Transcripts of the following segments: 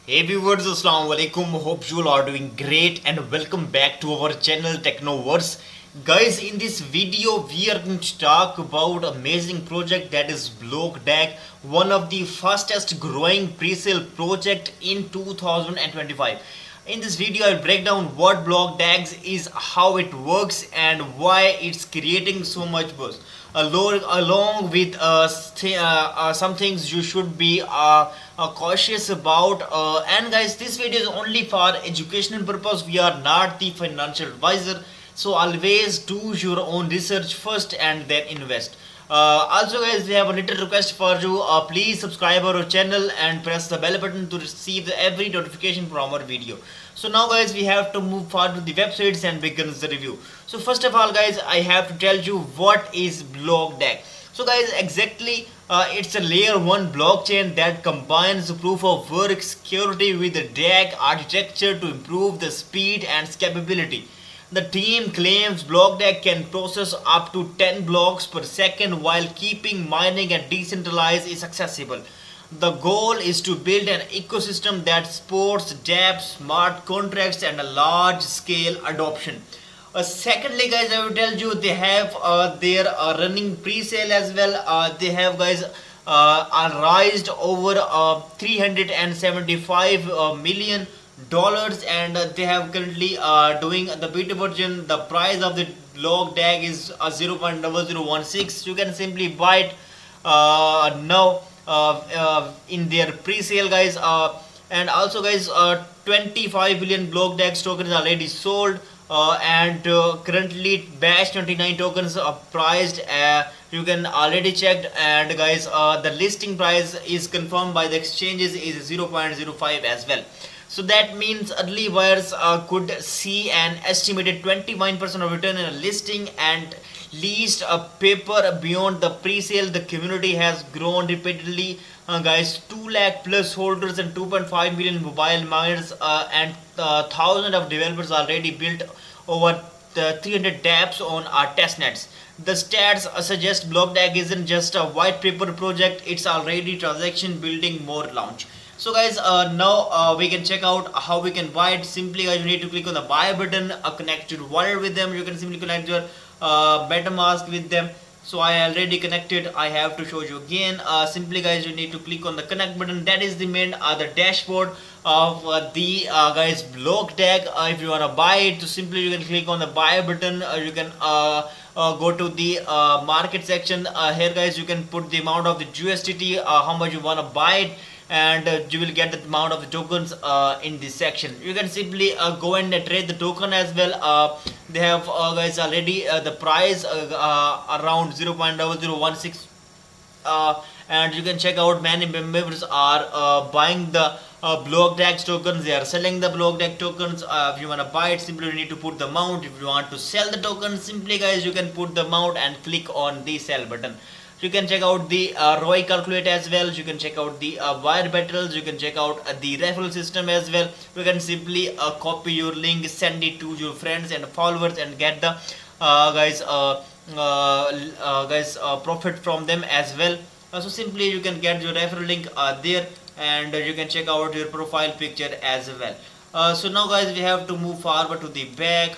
Hey viewers, Assalamu alaikum. Hope you all are doing great and welcome back to our channel Technoverse. Guys, in this video we are going to talk about amazing project that is BlockDAG, one of the fastest growing pre-sale project in 2025. In this video I'll break down what BlockDAGs is, how it works and why it's creating so much buzz. Along with some things you should be cautious about, and guys, this video is only for educational purpose. We are not the financial advisor, so always do your own research first and then invest. Also guys, we have a little request for you. Please subscribe our channel and press the bell button to receive every notification from our video. So now guys, we have to move forward to the websites and begin the review. So first of all guys, I have to tell you what is BlockDAG. So guys, exactly, it's a layer 1 blockchain that combines proof of work security with the DAG architecture to improve the speed and scalability. The team claims BlockDAG can process up to 10 blocks per second while keeping mining and decentralized is accessible. The goal is to build an ecosystem that supports dApps, smart contracts, and a large scale adoption. Secondly, guys, I will tell you they have their running pre-sale as well. They have guys raised over 375 million dollars, and they have currently doing the beta version. The price of the BlockDAG is 0.0016. You can simply buy it now in their pre-sale, guys. And also guys, 25 billion BlockDAG tokens are already sold, and currently batch 29 tokens are priced, you can already checked, and guys, the listing price is confirmed by the exchanges is 0.05 as well. So that means early buyers could see an estimated 29% of return in a listing and leased a paper beyond the pre-sale. The community has grown repeatedly, guys. 2 lakh plus holders and 2.5 million mobile miners, and thousands of developers already built over the 300 dApps on our testnets. The stats suggest BlockDAG isn't just a white paper project; it's already transaction building more launch. So guys, now we can check out how we can buy it. Simply guys, you need to click on the buy button, connect your wallet with them. You can simply connect your MetaMask with them. So I already connected. I have to show you again. Simply guys, you need to click on the connect button. That is the main the dashboard of the guys BlockDAG. If you wanna buy it, so simply you can click on the buy button. You can go to the market section. Here guys, you can put the amount of the USDT, how much you wanna buy it, and you will get the amount of the tokens in this section. You can simply go and trade the token as well. They have guys already the price around 0.0016, and you can check out many members are buying the BlockDAG tokens. They are selling the BlockDAG tokens. If you want to buy it, simply you need to put the amount. If you want to sell the tokens, simply guys, you can put the amount and click on the sell button. You can check out the ROI calculator as well. You can check out the wire battles. You can check out the referral system as well. You can simply copy your link, send it to your friends and followers, and get the profit from them as well. So simply you can get your referral link there, and you can check out your profile picture as well. So now guys, we have to move forward to the back.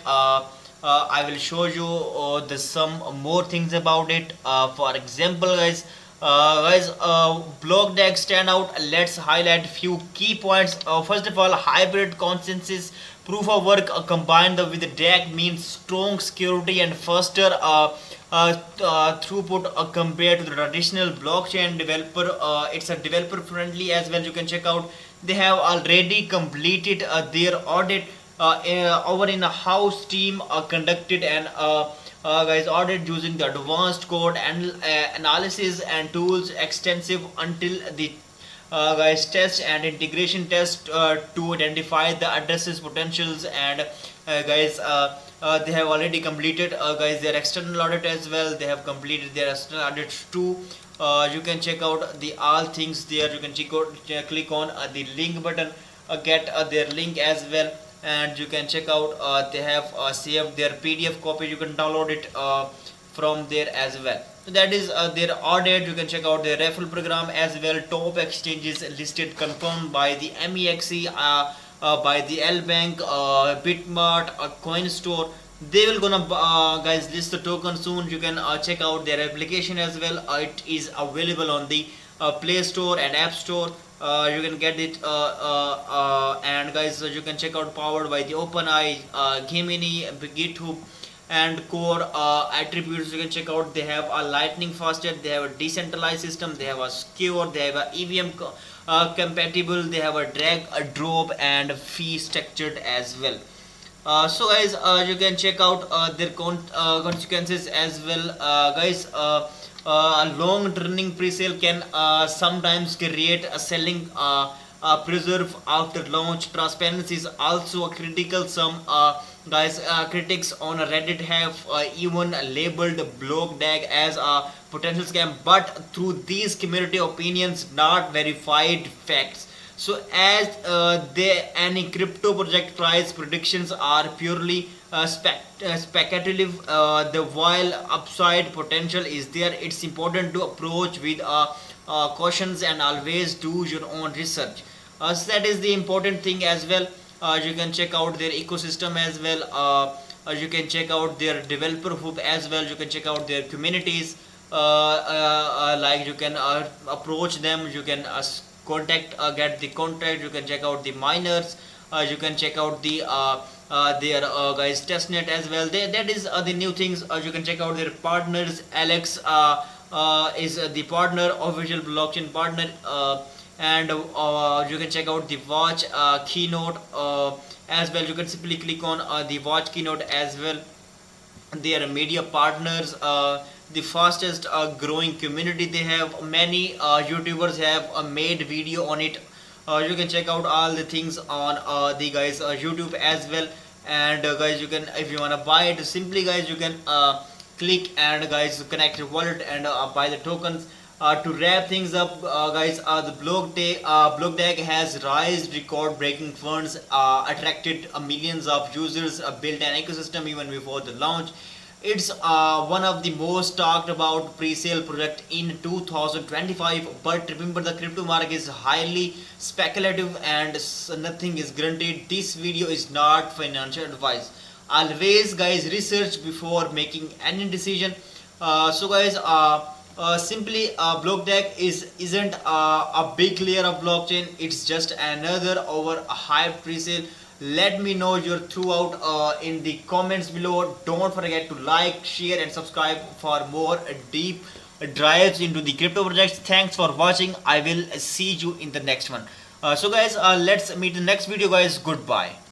I will show you the some more things about it. For example, guys, BlockDAG stand out. Let's highlight few key points. First of all, hybrid consensus proof of work combined with the DAG means strong security and faster throughput compared to the traditional blockchain developer. It's a developer friendly as well. You can check out. They have already completed their audit over in a house team conducted and guys audit using the advanced code and analysis and tools extensive until the guys test and integration test to identify the addresses potentials, and they have already completed guys their external audit as well. They have completed their external audits too. You can check out the all things there. You can check out, click on the link button, get their link as well, and you can check out they have saved their PDF copy. You can download it from there as well. So that is their audit. You can check out their referral program as well. Top exchanges listed confirmed by the MEXC, by the L Bank, Bitmart, Coinstore. They will gonna guys list the token soon. You can check out their application as well. It is available on the Play Store and App Store. You can get it, and guys, you can check out powered by the OpenAI, Gemini, GitHub, and core attributes. You can check out. They have a lightning faster, they have a decentralized system, they have a secure, they have a EVM compatible, they have a drag a drop and fee structured as well. So guys, you can check out their consequences as well, guys. A long turning pre-sale can sometimes create a selling preserve after launch. Transparency is also a critical. Some guys, critics on Reddit have even labeled BlockDAG as a potential scam, but through these community opinions, not verified facts. So as any crypto project price predictions are purely speculative, the while upside potential is there, it's important to approach with cautions and always do your own research. So that is the important thing as well. You can check out their ecosystem as well. You can check out their developer hub as well. You can check out their communities. Like you can approach them. You can contact, get the contact. You can check out the miners. You can check out the their guys testnet as well. That is the new things. You can check out their partners. Alex is the partner, official blockchain partner, and you can check out the watch keynote as well. You can simply click on the watch keynote as well. They are media partners, the fastest growing community. They have many YouTubers have made video on it. You can check out all the things on the guys YouTube as well. And guys, you can, if you want to buy it, simply guys, you can click and guys connect your wallet and buy the tokens. To wrap things up, guys, the BlockDAG has raised record-breaking funds, attracted millions of users, built an ecosystem even before the launch. It's one of the most talked about pre-sale project in 2025. But remember, the crypto market is highly speculative and nothing is guaranteed. This video is not financial advice. Always, guys, research before making any decision. So, guys. Simply BlockDAG isn't a big layer of blockchain. It's just another over a hype pre-sale. Let me know your throughout in the comments below. Don't forget to like, share and subscribe for more deep dives into the crypto projects. Thanks for watching. I will see you in the next one. So guys, let's meet in the next video, guys. Goodbye.